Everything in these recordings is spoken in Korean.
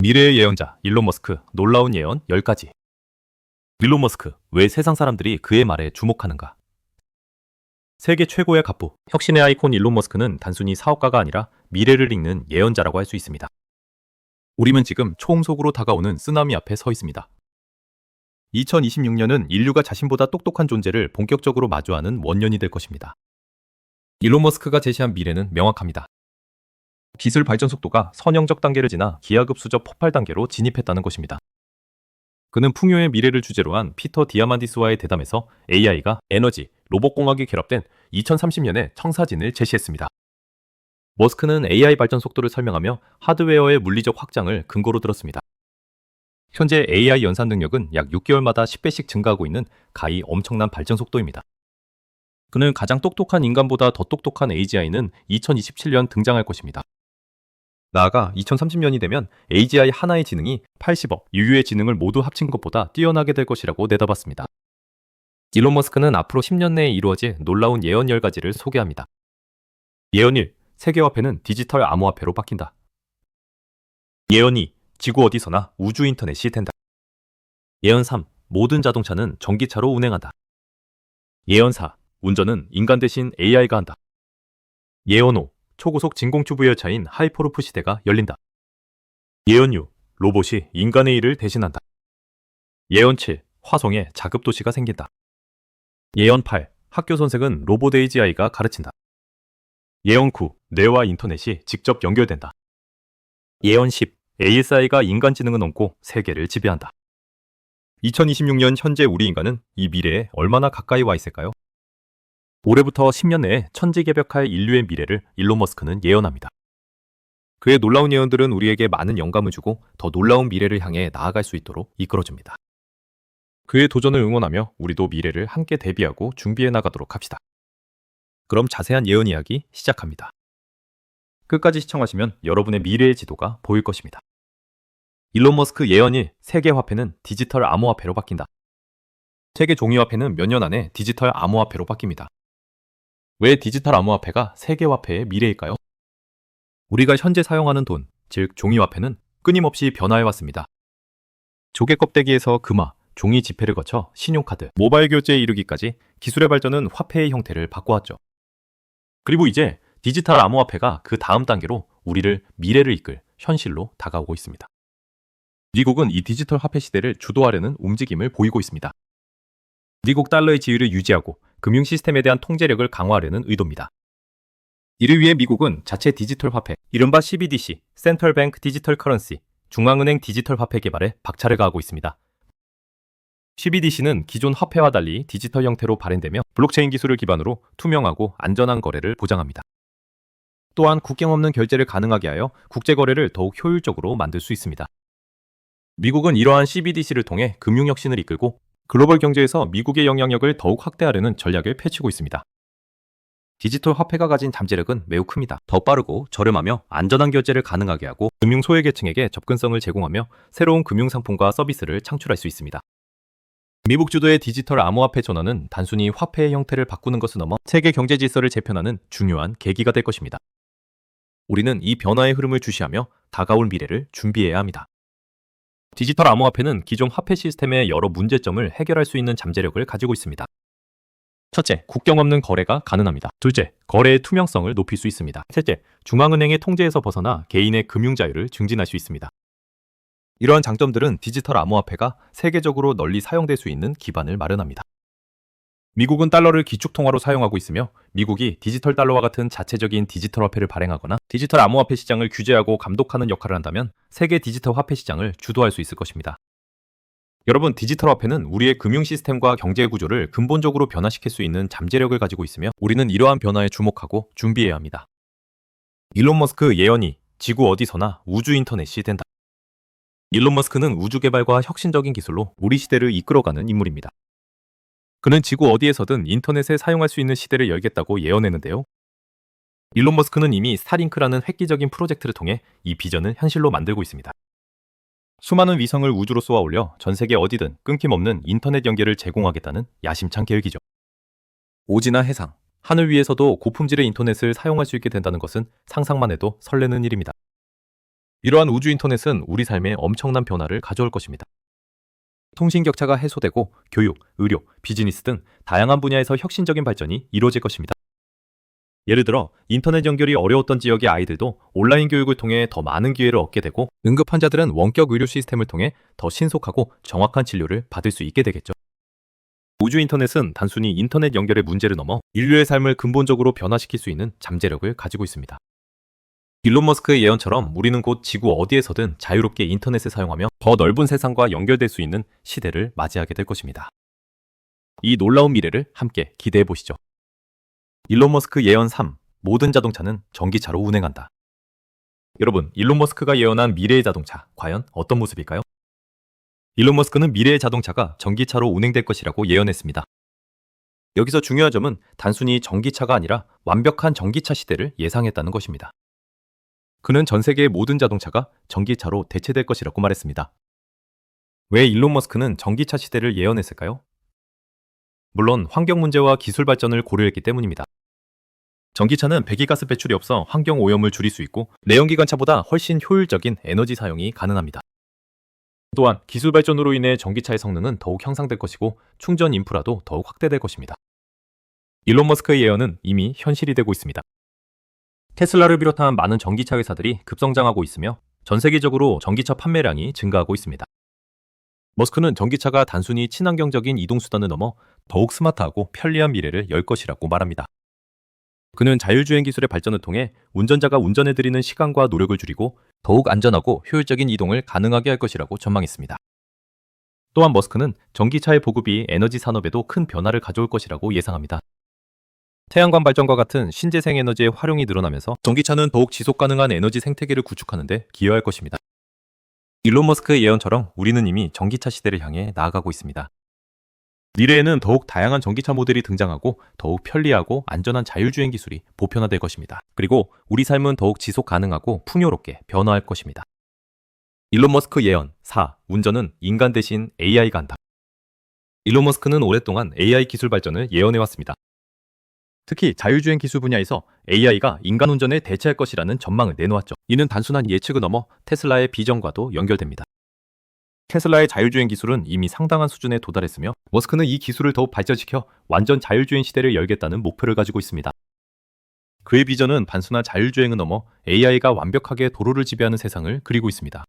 미래의 예언자 일론 머스크 놀라운 예언 10가지. 일론 머스크, 왜 세상 사람들이 그의 말에 주목하는가? 세계 최고의 갑부, 혁신의 아이콘 일론 머스크는 단순히 사업가가 아니라 미래를 읽는 예언자라고 할 수 있습니다. 우리는 지금 초음속으로 다가오는 쓰나미 앞에 서 있습니다. 2026년은 인류가 자신보다 똑똑한 존재를 본격적으로 마주하는 원년이 될 것입니다. 일론 머스크가 제시한 미래는 명확합니다. 기술 발전 속도가 선형적 단계를 지나 기하급수적 폭발 단계로 진입했다는 것입니다. 그는 풍요의 미래를 주제로 한 피터 디아만디스와의 대담에서 AI가 에너지, 로봇공학이 결합된 2030년의 청사진을 제시했습니다. 머스크는 AI 발전 속도를 설명하며 하드웨어의 물리적 확장을 근거로 들었습니다. 현재 AI 연산 능력은 약 6개월마다 10배씩 증가하고 있는 가히 엄청난 발전 속도입니다. 그는 가장 똑똑한 인간보다 더 똑똑한 AGI는 2027년 등장할 것입니다. 나아가 2030년이 되면 AGI 하나의 지능이 80억 유유의 지능을 모두 합친 것보다 뛰어나게 될 것이라고 내다봤습니다. 일론 머스크는 앞으로 10년 내에 이루어질 놀라운 예언 10가지를 소개합니다. 예언 1. 세계화폐는 디지털 암호화폐로 바뀐다. 예언 2. 지구 어디서나 우주 인터넷이 된다. 예언 3. 모든 자동차는 전기차로 운행한다. 예언 4. 운전은 인간 대신 AI가 한다. 예언 5. 초고속 진공튜브 열차인 하이퍼루프 시대가 열린다. 예언 6. 로봇이 인간의 일을 대신한다. 예언 7. 화성에 자급도시가 생긴다. 예언 8. 학교 선생은 로봇 AGI가 가르친다. 예언 9. 뇌와 인터넷이 직접 연결된다. 예언 10. ASI가 인간지능을 넘고 세계를 지배한다. 2026년 현재 우리 인간은 이 미래에 얼마나 가까이 와 있을까요? 올해부터 10년 내에 천지개벽할 인류의 미래를 일론 머스크는 예언합니다. 그의 놀라운 예언들은 우리에게 많은 영감을 주고 더 놀라운 미래를 향해 나아갈 수 있도록 이끌어줍니다. 그의 도전을 응원하며 우리도 미래를 함께 대비하고 준비해 나가도록 합시다. 그럼 자세한 예언 이야기 시작합니다. 끝까지 시청하시면 여러분의 미래의 지도가 보일 것입니다. 일론 머스크 예언 1. 세계화폐는 디지털 암호화폐로 바뀐다. 세계 종이화폐는 몇 년 안에 디지털 암호화폐로 바뀝니다. 왜 디지털 암호화폐가 세계화폐의 미래일까요? 우리가 현재 사용하는 돈, 즉 종이화폐는 끊임없이 변화해왔습니다. 조개 껍데기에서 금화, 종이 지폐를 거쳐 신용카드, 모바일 결제에 이르기까지 기술의 발전은 화폐의 형태를 바꿔왔죠. 그리고 이제 디지털 암호화폐가 그 다음 단계로 우리를 미래를 이끌 현실로 다가오고 있습니다. 미국은 이 디지털 화폐 시대를 주도하려는 움직임을 보이고 있습니다. 미국 달러의 지위를 유지하고 금융 시스템에 대한 통제력을 강화하려는 의도입니다. 이를 위해 미국은 자체 디지털 화폐, 이른바 CBDC, 센트럴 뱅크 디지털 커런시, 중앙은행 디지털 화폐 개발에 박차를 가하고 있습니다. CBDC는 기존 화폐와 달리 디지털 형태로 발행되며 블록체인 기술을 기반으로 투명하고 안전한 거래를 보장합니다. 또한 국경 없는 결제를 가능하게 하여 국제 거래를 더욱 효율적으로 만들 수 있습니다. 미국은 이러한 CBDC를 통해 금융 혁신을 이끌고 글로벌 경제에서 미국의 영향력을 더욱 확대하려는 전략을 펼치고 있습니다. 디지털 화폐가 가진 잠재력은 매우 큽니다. 더 빠르고 저렴하며 안전한 결제를 가능하게 하고 금융 소외계층에게 접근성을 제공하며 새로운 금융 상품과 서비스를 창출할 수 있습니다. 미국 주도의 디지털 암호화폐 전환은 단순히 화폐의 형태를 바꾸는 것을 넘어 세계 경제 질서를 재편하는 중요한 계기가 될 것입니다. 우리는 이 변화의 흐름을 주시하며 다가올 미래를 준비해야 합니다. 디지털 암호화폐는 기존 화폐 시스템의 여러 문제점을 해결할 수 있는 잠재력을 가지고 있습니다. 첫째, 국경 없는 거래가 가능합니다. 둘째, 거래의 투명성을 높일 수 있습니다. 셋째, 중앙은행의 통제에서 벗어나 개인의 금융 자유를 증진할 수 있습니다. 이러한 장점들은 디지털 암호화폐가 세계적으로 널리 사용될 수 있는 기반을 마련합니다. 미국은 달러를 기축통화로 사용하고 있으며 미국이 디지털 달러와 같은 자체적인 디지털 화폐를 발행하거나 디지털 암호화폐 시장을 규제하고 감독하는 역할을 한다면 세계 디지털 화폐 시장을 주도할 수 있을 것입니다. 여러분, 디지털 화폐는 우리의 금융 시스템과 경제 구조를 근본적으로 변화시킬 수 있는 잠재력을 가지고 있으며 우리는 이러한 변화에 주목하고 준비해야 합니다. 일론 머스크 예언이 지구 어디서나 우주 인터넷이 된다. 일론 머스크는 우주 개발과 혁신적인 기술로 우리 시대를 이끌어가는 인물입니다. 그는 지구 어디에서든 인터넷을 사용할 수 있는 시대를 열겠다고 예언했는데요. 일론 머스크는 이미 스타링크라는 획기적인 프로젝트를 통해 이 비전을 현실로 만들고 있습니다. 수많은 위성을 우주로 쏘아 올려 전 세계 어디든 끊김없는 인터넷 연결을 제공하겠다는 야심찬 계획이죠. 오지나 해상, 하늘 위에서도 고품질의 인터넷을 사용할 수 있게 된다는 것은 상상만 해도 설레는 일입니다. 이러한 우주 인터넷은 우리 삶에 엄청난 변화를 가져올 것입니다. 통신 격차가 해소되고 교육, 의료, 비즈니스 등 다양한 분야에서 혁신적인 발전이 이루어질 것입니다. 예를 들어 인터넷 연결이 어려웠던 지역의 아이들도 온라인 교육을 통해 더 많은 기회를 얻게 되고, 응급 환자들은 원격 의료 시스템을 통해 더 신속하고 정확한 진료를 받을 수 있게 되겠죠. 우주 인터넷은 단순히 인터넷 연결의 문제를 넘어 인류의 삶을 근본적으로 변화시킬 수 있는 잠재력을 가지고 있습니다. 일론 머스크의 예언처럼 우리는 곧 지구 어디에서든 자유롭게 인터넷을 사용하며 더 넓은 세상과 연결될 수 있는 시대를 맞이하게 될 것입니다. 이 놀라운 미래를 함께 기대해 보시죠. 일론 머스크 예언 3. 모든 자동차는 전기차로 운행한다. 여러분, 일론 머스크가 예언한 미래의 자동차, 과연 어떤 모습일까요? 일론 머스크는 미래의 자동차가 전기차로 운행될 것이라고 예언했습니다. 여기서 중요한 점은 단순히 전기차가 아니라 완벽한 전기차 시대를 예상했다는 것입니다. 그는 전 세계의 모든 자동차가 전기차로 대체될 것이라고 말했습니다. 왜 일론 머스크는 전기차 시대를 예언했을까요? 물론 환경 문제와 기술 발전을 고려했기 때문입니다. 전기차는 배기가스 배출이 없어 환경 오염을 줄일 수 있고, 내연기관차보다 훨씬 효율적인 에너지 사용이 가능합니다. 또한 기술 발전으로 인해 전기차의 성능은 더욱 향상될 것이고, 충전 인프라도 더욱 확대될 것입니다. 일론 머스크의 예언은 이미 현실이 되고 있습니다. 테슬라를 비롯한 많은 전기차 회사들이 급성장하고 있으며 전 세계적으로 전기차 판매량이 증가하고 있습니다. 머스크는 전기차가 단순히 친환경적인 이동수단을 넘어 더욱 스마트하고 편리한 미래를 열 것이라고 말합니다. 그는 자율주행 기술의 발전을 통해 운전자가 운전해드리는 시간과 노력을 줄이고 더욱 안전하고 효율적인 이동을 가능하게 할 것이라고 전망했습니다. 또한 머스크는 전기차의 보급이 에너지 산업에도 큰 변화를 가져올 것이라고 예상합니다. 태양광 발전과 같은 신재생 에너지의 활용이 늘어나면서 전기차는 더욱 지속 가능한 에너지 생태계를 구축하는 데 기여할 것입니다. 일론 머스크의 예언처럼 우리는 이미 전기차 시대를 향해 나아가고 있습니다. 미래에는 더욱 다양한 전기차 모델이 등장하고 더욱 편리하고 안전한 자율주행 기술이 보편화될 것입니다. 그리고 우리 삶은 더욱 지속 가능하고 풍요롭게 변화할 것입니다. 일론 머스크 예언 4. 운전은 인간 대신 AI가 한다. 일론 머스크는 오랫동안 AI 기술 발전을 예언해왔습니다. 특히 자율주행 기술 분야에서 AI가 인간 운전을 대체할 것이라는 전망을 내놓았죠. 이는 단순한 예측을 넘어 테슬라의 비전과도 연결됩니다. 테슬라의 자율주행 기술은 이미 상당한 수준에 도달했으며, 머스크는 이 기술을 더욱 발전시켜 완전 자율주행 시대를 열겠다는 목표를 가지고 있습니다. 그의 비전은 단순한 자율주행을 넘어 AI가 완벽하게 도로를 지배하는 세상을 그리고 있습니다.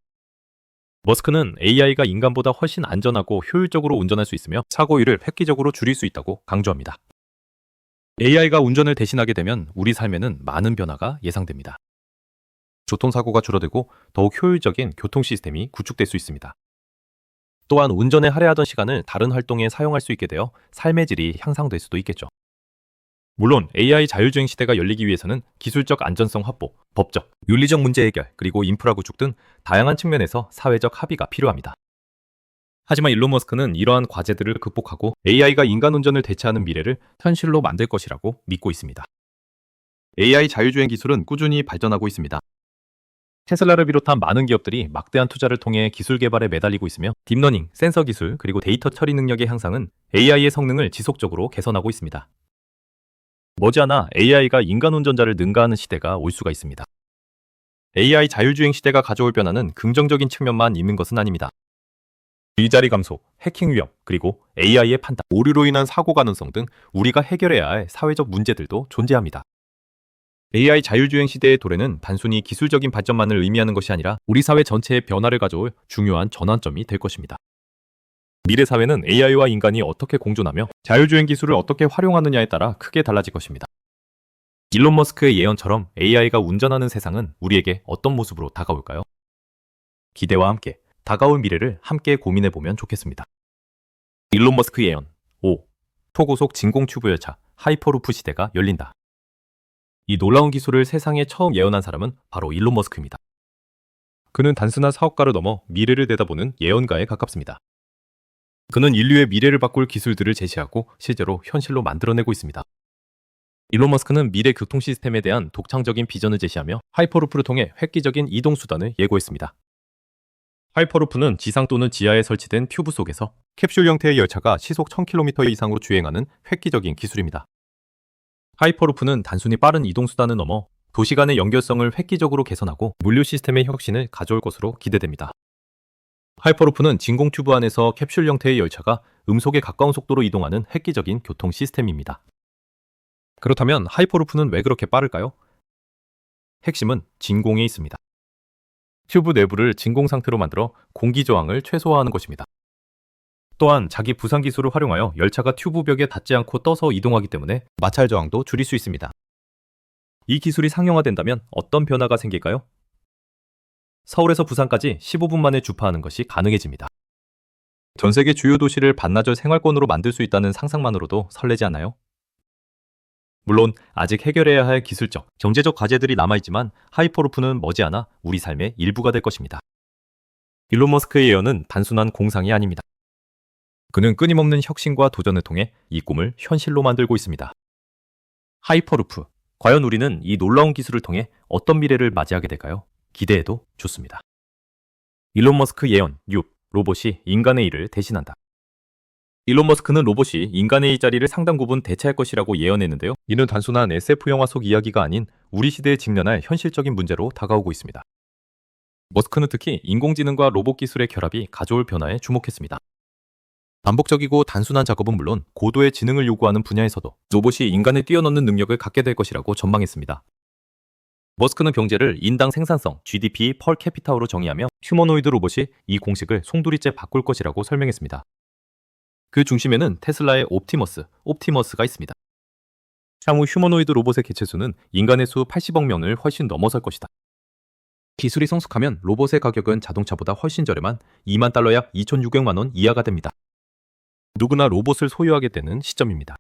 머스크는 AI가 인간보다 훨씬 안전하고 효율적으로 운전할 수 있으며 사고율을 획기적으로 줄일 수 있다고 강조합니다. AI가 운전을 대신하게 되면 우리 삶에는 많은 변화가 예상됩니다. 교통사고가 줄어들고 더욱 효율적인 교통 시스템이 구축될 수 있습니다. 또한 운전에 할애하던 시간을 다른 활동에 사용할 수 있게 되어 삶의 질이 향상될 수도 있겠죠. 물론 AI 자율주행 시대가 열리기 위해서는 기술적 안전성 확보, 법적, 윤리적 문제 해결, 그리고 인프라 구축 등 다양한 측면에서 사회적 합의가 필요합니다. 하지만 일론 머스크는 이러한 과제들을 극복하고 AI가 인간 운전을 대체하는 미래를 현실로 만들 것이라고 믿고 있습니다. AI 자율주행 기술은 꾸준히 발전하고 있습니다. 테슬라를 비롯한 많은 기업들이 막대한 투자를 통해 기술 개발에 매달리고 있으며, 딥러닝, 센서 기술, 그리고 데이터 처리 능력의 향상은 AI의 성능을 지속적으로 개선하고 있습니다. 머지않아 AI가 인간 운전자를 능가하는 시대가 올 수가 있습니다. AI 자율주행 시대가 가져올 변화는 긍정적인 측면만 있는 것은 아닙니다. 일자리 감소, 해킹 위험, 그리고 AI의 판단, 오류로 인한 사고 가능성 등 우리가 해결해야 할 사회적 문제들도 존재합니다. AI 자율주행 시대의 도래는 단순히 기술적인 발전만을 의미하는 것이 아니라 우리 사회 전체의 변화를 가져올 중요한 전환점이 될 것입니다. 미래 사회는 AI와 인간이 어떻게 공존하며 자율주행 기술을 어떻게 활용하느냐에 따라 크게 달라질 것입니다. 일론 머스크의 예언처럼 AI가 운전하는 세상은 우리에게 어떤 모습으로 다가올까요? 기대와 함께 다가올 미래를 함께 고민해보면 좋겠습니다. 일론 머스크 예언 5. 초고속 진공 튜브 열차 하이퍼루프 시대가 열린다. 이 놀라운 기술을 세상에 처음 예언한 사람은 바로 일론 머스크입니다. 그는 단순한 사업가를 넘어 미래를 내다보는 예언가에 가깝습니다. 그는 인류의 미래를 바꿀 기술들을 제시하고 실제로 현실로 만들어내고 있습니다. 일론 머스크는 미래 교통 시스템에 대한 독창적인 비전을 제시하며 하이퍼루프를 통해 획기적인 이동 수단을 예고했습니다. 하이퍼루프는 지상 또는 지하에 설치된 튜브 속에서 캡슐 형태의 열차가 시속 1000km 이상으로 주행하는 획기적인 기술입니다. 하이퍼루프는 단순히 빠른 이동수단을 넘어 도시 간의 연결성을 획기적으로 개선하고 물류 시스템의 혁신을 가져올 것으로 기대됩니다. 하이퍼루프는 진공 튜브 안에서 캡슐 형태의 열차가 음속에 가까운 속도로 이동하는 획기적인 교통 시스템입니다. 그렇다면 하이퍼루프는 왜 그렇게 빠를까요? 핵심은 진공에 있습니다. 튜브 내부를 진공 상태로 만들어 공기 저항을 최소화하는 것입니다. 또한 자기 부상 기술을 활용하여 열차가 튜브 벽에 닿지 않고 떠서 이동하기 때문에 마찰 저항도 줄일 수 있습니다. 이 기술이 상용화된다면 어떤 변화가 생길까요? 서울에서 부산까지 15분 만에 주파하는 것이 가능해집니다. 전 세계 주요 도시를 반나절 생활권으로 만들 수 있다는 상상만으로도 설레지 않나요? 물론 아직 해결해야 할 기술적, 경제적 과제들이 남아있지만 하이퍼루프는 머지않아 우리 삶의 일부가 될 것입니다. 일론 머스크의 예언은 단순한 공상이 아닙니다. 그는 끊임없는 혁신과 도전을 통해 이 꿈을 현실로 만들고 있습니다. 하이퍼루프, 과연 우리는 이 놀라운 기술을 통해 어떤 미래를 맞이하게 될까요? 기대해도 좋습니다. 일론 머스크 예언 6. 로봇이 인간의 일을 대신한다. 일론 머스크는 로봇이 인간의 일자리를 상당 부분 대체할 것이라고 예언했는데요. 이는 단순한 SF 영화 속 이야기가 아닌 우리 시대에 직면할 현실적인 문제로 다가오고 있습니다. 머스크는 특히 인공지능과 로봇 기술의 결합이 가져올 변화에 주목했습니다. 반복적이고 단순한 작업은 물론 고도의 지능을 요구하는 분야에서도 로봇이 인간을 뛰어넘는 능력을 갖게 될 것이라고 전망했습니다. 머스크는 경제를 인당 생산성 GDP 펄 캐피타로 정의하며 휴머노이드 로봇이 이 공식을 송두리째 바꿀 것이라고 설명했습니다. 그 중심에는 테슬라의 옵티머스가 있습니다. 향후 휴머노이드 로봇의 개체수는 인간의 수 80억 명을 훨씬 넘어설 것이다. 기술이 성숙하면 로봇의 가격은 자동차보다 훨씬 저렴한 2만 달러 약 2,600만 원 이하가 됩니다. 누구나 로봇을 소유하게 되는 시점입니다.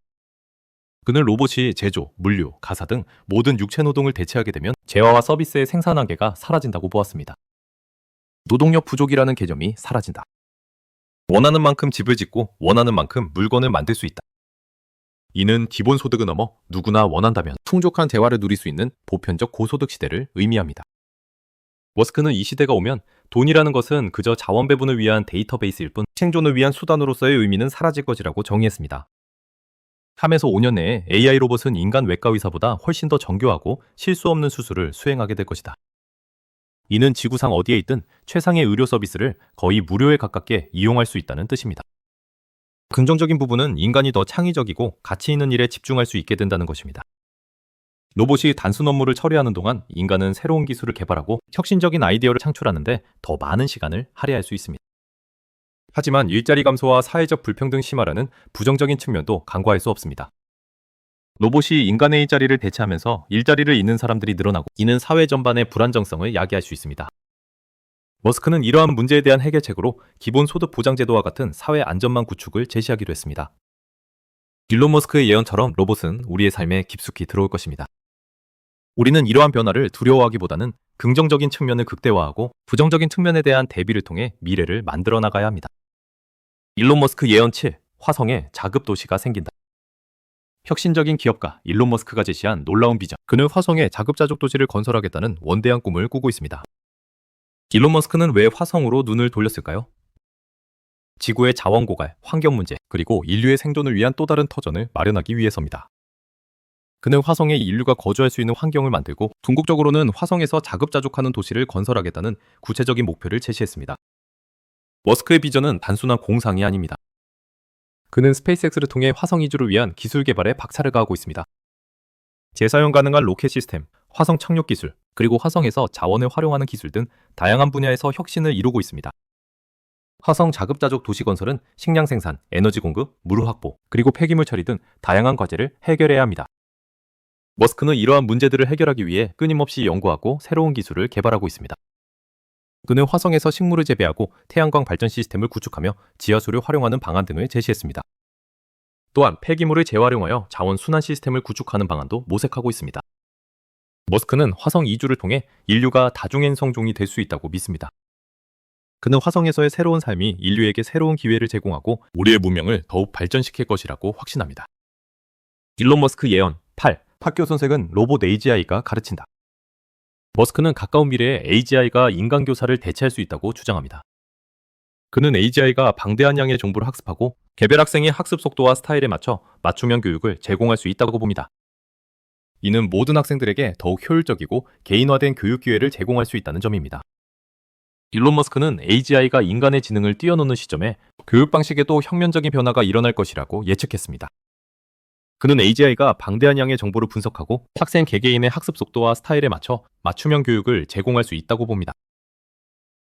그는 로봇이 제조, 물류, 가사 등 모든 육체 노동을 대체하게 되면 재화와 서비스의 생산 한계가 사라진다고 보았습니다. 노동력 부족이라는 개념이 사라진다. 원하는 만큼 집을 짓고 원하는 만큼 물건을 만들 수 있다. 이는 기본소득을 넘어 누구나 원한다면 풍족한 재화를 누릴 수 있는 보편적 고소득 시대를 의미합니다. 머스크는 이 시대가 오면 돈이라는 것은 그저 자원 배분을 위한 데이터베이스일 뿐 생존을 위한 수단으로서의 의미는 사라질 것이라고 정의했습니다. 3에서 5년 내에 AI 로봇은 인간 외과 의사보다 훨씬 더 정교하고 실수 없는 수술을 수행하게 될 것이다. 이는 지구상 어디에 있든 최상의 의료 서비스를 거의 무료에 가깝게 이용할 수 있다는 뜻입니다. 긍정적인 부분은 인간이 더 창의적이고 가치 있는 일에 집중할 수 있게 된다는 것입니다. 로봇이 단순 업무를 처리하는 동안 인간은 새로운 기술을 개발하고 혁신적인 아이디어를 창출하는데 더 많은 시간을 할애할 수 있습니다. 하지만 일자리 감소와 사회적 불평등 심화라는 부정적인 측면도 간과할 수 없습니다. 로봇이 인간의 일자리를 대체하면서 일자리를 잃는 사람들이 늘어나고 이는 사회 전반의 불안정성을 야기할 수 있습니다. 머스크는 이러한 문제에 대한 해결책으로 기본소득 보장제도와 같은 사회 안전망 구축을 제시하기로 했습니다. 일론 머스크의 예언처럼 로봇은 우리의 삶에 깊숙이 들어올 것입니다. 우리는 이러한 변화를 두려워하기보다는 긍정적인 측면을 극대화하고 부정적인 측면에 대한 대비를 통해 미래를 만들어 나가야 합니다. 일론 머스크 예언 7. 화성에 자급 도시가 생긴다. 혁신적인 기업가 일론 머스크가 제시한 놀라운 비전. 그는 화성에 자급자족 도시를 건설하겠다는 원대한 꿈을 꾸고 있습니다. 일론 머스크는 왜 화성으로 눈을 돌렸을까요? 지구의 자원 고갈, 환경 문제, 그리고 인류의 생존을 위한 또 다른 터전을 마련하기 위해서입니다. 그는 화성에 인류가 거주할 수 있는 환경을 만들고 궁극적으로는 화성에서 자급자족하는 도시를 건설하겠다는 구체적인 목표를 제시했습니다. 머스크의 비전은 단순한 공상이 아닙니다. 그는 스페이스X를 통해 화성 이주를 위한 기술 개발에 박차를 가하고 있습니다. 재사용 가능한 로켓 시스템, 화성 착륙 기술, 그리고 화성에서 자원을 활용하는 기술 등 다양한 분야에서 혁신을 이루고 있습니다. 화성 자급자족 도시 건설은 식량 생산, 에너지 공급, 물 확보, 그리고 폐기물 처리 등 다양한 과제를 해결해야 합니다. 머스크는 이러한 문제들을 해결하기 위해 끊임없이 연구하고 새로운 기술을 개발하고 있습니다. 그는 화성에서 식물을 재배하고 태양광 발전 시스템을 구축하며 지하수를 활용하는 방안 등을 제시했습니다. 또한 폐기물을 재활용하여 자원 순환 시스템을 구축하는 방안도 모색하고 있습니다. 머스크는 화성 이주를 통해 인류가 다중행성종이 될 수 있다고 믿습니다. 그는 화성에서의 새로운 삶이 인류에게 새로운 기회를 제공하고 우리의 문명을 더욱 발전시킬 것이라고 확신합니다. 일론 머스크 예언 8. 학교 선생은 로봇 AGI가 가르친다. 머스크는 가까운 미래에 AGI가 인간 교사를 대체할 수 있다고 주장합니다. 그는 AGI가 방대한 양의 정보를 학습하고 개별 학생의 학습 속도와 스타일에 맞춰 맞춤형 교육을 제공할 수 있다고 봅니다. 이는 모든 학생들에게 더욱 효율적이고 개인화된 교육 기회를 제공할 수 있다는 점입니다. 일론 머스크는 AGI가 인간의 지능을 뛰어넘는 시점에 교육 방식에도 혁명적인 변화가 일어날 것이라고 예측했습니다. 그는 AGI가 방대한 양의 정보를 분석하고 학생 개개인의 학습 속도와 스타일에 맞춰 맞춤형 교육을 제공할 수 있다고 봅니다.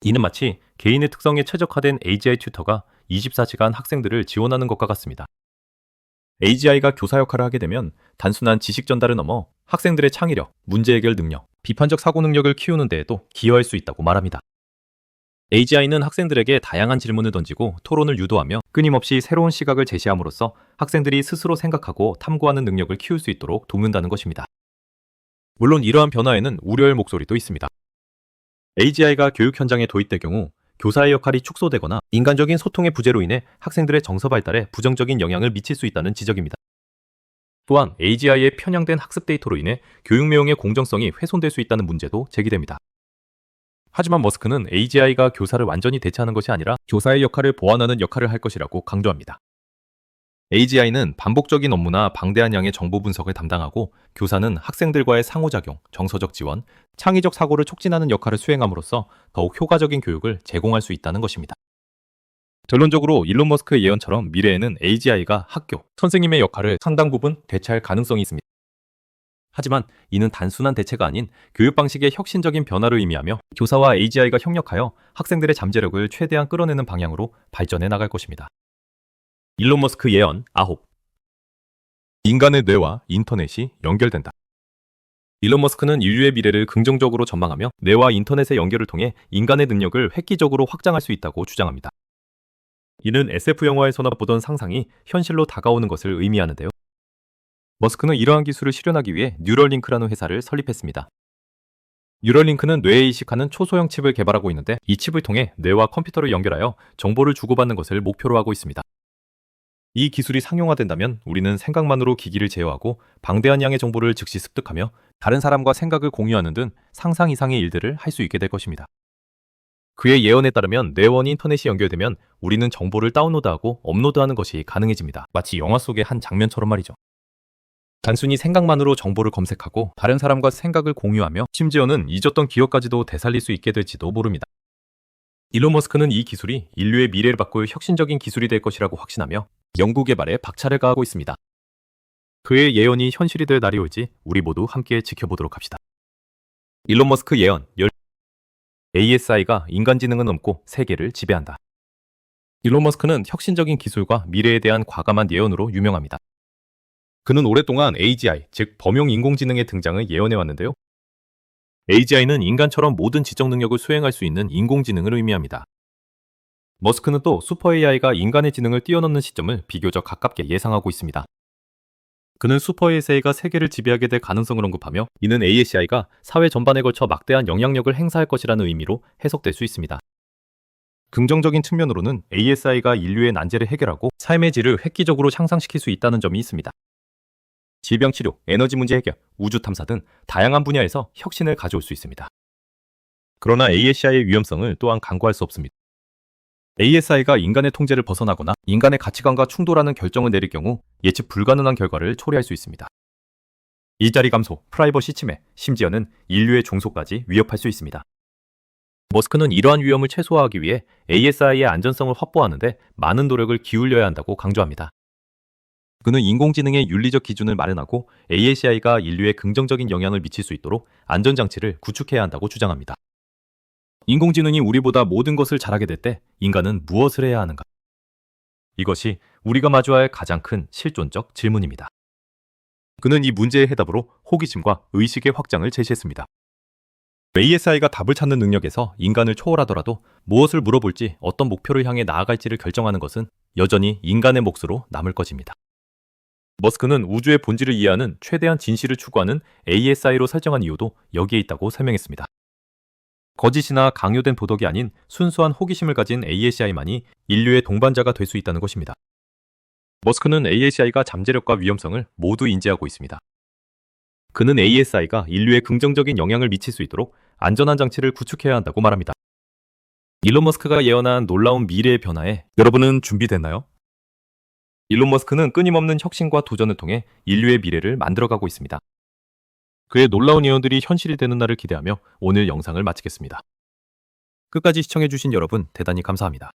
이는 마치 개인의 특성에 최적화된 AGI 튜터가 24시간 학생들을 지원하는 것과 같습니다. AGI가 교사 역할을 하게 되면 단순한 지식 전달을 넘어 학생들의 창의력, 문제 해결 능력, 비판적 사고 능력을 키우는 데에도 기여할 수 있다고 말합니다. AGI는 학생들에게 다양한 질문을 던지고 토론을 유도하며 끊임없이 새로운 시각을 제시함으로써 학생들이 스스로 생각하고 탐구하는 능력을 키울 수 있도록 돕는다는 것입니다. 물론 이러한 변화에는 우려의 목소리도 있습니다. AGI가 교육 현장에 도입될 경우 교사의 역할이 축소되거나 인간적인 소통의 부재로 인해 학생들의 정서 발달에 부정적인 영향을 미칠 수 있다는 지적입니다. 또한 AGI의 편향된 학습 데이터로 인해 교육 내용의 공정성이 훼손될 수 있다는 문제도 제기됩니다. 하지만 머스크는 AGI가 교사를 완전히 대체하는 것이 아니라 교사의 역할을 보완하는 역할을 할 것이라고 강조합니다. AGI는 반복적인 업무나 방대한 양의 정보 분석을 담당하고 교사는 학생들과의 상호작용, 정서적 지원, 창의적 사고를 촉진하는 역할을 수행함으로써 더욱 효과적인 교육을 제공할 수 있다는 것입니다. 결론적으로 일론 머스크의 예언처럼 미래에는 AGI가 학교, 선생님의 역할을 상당 부분 대체할 가능성이 있습니다. 하지만 이는 단순한 대체가 아닌 교육 방식의 혁신적인 변화를 의미하며 교사와 AGI가 협력하여 학생들의 잠재력을 최대한 끌어내는 방향으로 발전해 나갈 것입니다. 일론 머스크 예언 9. 인간의 뇌와 인터넷이 연결된다. 일론 머스크는 인류의 미래를 긍정적으로 전망하며 뇌와 인터넷의 연결을 통해 인간의 능력을 획기적으로 확장할 수 있다고 주장합니다. 이는 SF 영화에서나 보던 상상이 현실로 다가오는 것을 의미하는데요. 머스크는 이러한 기술을 실현하기 위해 뉴럴링크라는 회사를 설립했습니다. 뉴럴링크는 뇌에 이식하는 초소형 칩을 개발하고 있는데 이 칩을 통해 뇌와 컴퓨터를 연결하여 정보를 주고받는 것을 목표로 하고 있습니다. 이 기술이 상용화된다면 우리는 생각만으로 기기를 제어하고 방대한 양의 정보를 즉시 습득하며 다른 사람과 생각을 공유하는 등 상상 이상의 일들을 할 수 있게 될 것입니다. 그의 예언에 따르면 뇌원 인터넷이 연결되면 우리는 정보를 다운로드하고 업로드하는 것이 가능해집니다. 마치 영화 속의 한 장면처럼 말이죠. 단순히 생각만으로 정보를 검색하고 다른 사람과 생각을 공유하며 심지어는 잊었던 기억까지도 되살릴 수 있게 될지도 모릅니다. 일론 머스크는 이 기술이 인류의 미래를 바꿀 혁신적인 기술이 될 것이라고 확신하며 연구 개발에 박차를 가하고 있습니다. 그의 예언이 현실이 될 날이 올지 우리 모두 함께 지켜보도록 합시다. 일론 머스크 예언 10. ASI가 인간지능을 넘고 세계를 지배한다. 일론 머스크는 혁신적인 기술과 미래에 대한 과감한 예언으로 유명합니다. 그는 오랫동안 AGI, 즉 범용 인공지능의 등장을 예언해왔는데요. AGI는 인간처럼 모든 지적 능력을 수행할 수 있는 인공지능을 의미합니다. 머스크는 또 슈퍼 AI가 인간의 지능을 뛰어넘는 시점을 비교적 가깝게 예상하고 있습니다. 그는 슈퍼 AI가 세계를 지배하게 될 가능성을 언급하며 이는 ASI가 사회 전반에 걸쳐 막대한 영향력을 행사할 것이라는 의미로 해석될 수 있습니다. 긍정적인 측면으로는 ASI가 인류의 난제를 해결하고 삶의 질을 획기적으로 향상시킬 수 있다는 점이 있습니다. 질병 치료, 에너지 문제 해결, 우주 탐사 등 다양한 분야에서 혁신을 가져올 수 있습니다. 그러나 ASI의 위험성을 또한 간과할 수 없습니다. ASI가 인간의 통제를 벗어나거나 인간의 가치관과 충돌하는 결정을 내릴 경우 예측 불가능한 결과를 초래할 수 있습니다. 일자리 감소, 프라이버시 침해, 심지어는 인류의 종속까지 위협할 수 있습니다. 머스크는 이러한 위험을 최소화하기 위해 ASI의 안전성을 확보하는데 많은 노력을 기울여야 한다고 강조합니다. 그는 인공지능의 윤리적 기준을 마련하고 ASI가 인류에 긍정적인 영향을 미칠 수 있도록 안전장치를 구축해야 한다고 주장합니다. 인공지능이 우리보다 모든 것을 잘하게 될 때 인간은 무엇을 해야 하는가? 이것이 우리가 마주할 가장 큰 실존적 질문입니다. 그는 이 문제의 해답으로 호기심과 의식의 확장을 제시했습니다. ASI가 답을 찾는 능력에서 인간을 초월하더라도 무엇을 물어볼지 어떤 목표를 향해 나아갈지를 결정하는 것은 여전히 인간의 몫으로 남을 것입니다. 머스크는 우주의 본질을 이해하는 최대한 진실을 추구하는 ASI로 설정한 이유도 여기에 있다고 설명했습니다. 거짓이나 강요된 도덕이 아닌 순수한 호기심을 가진 ASI만이 인류의 동반자가 될 수 있다는 것입니다. 머스크는 ASI가 잠재력과 위험성을 모두 인지하고 있습니다. 그는 ASI가 인류에 긍정적인 영향을 미칠 수 있도록 안전한 장치를 구축해야 한다고 말합니다. 일론 머스크가 예언한 놀라운 미래의 변화에 여러분은 준비됐나요? 일론 머스크는 끊임없는 혁신과 도전을 통해 인류의 미래를 만들어가고 있습니다. 그의 놀라운 예언들이 현실이 되는 날을 기대하며 오늘 영상을 마치겠습니다. 끝까지 시청해주신 여러분 대단히 감사합니다.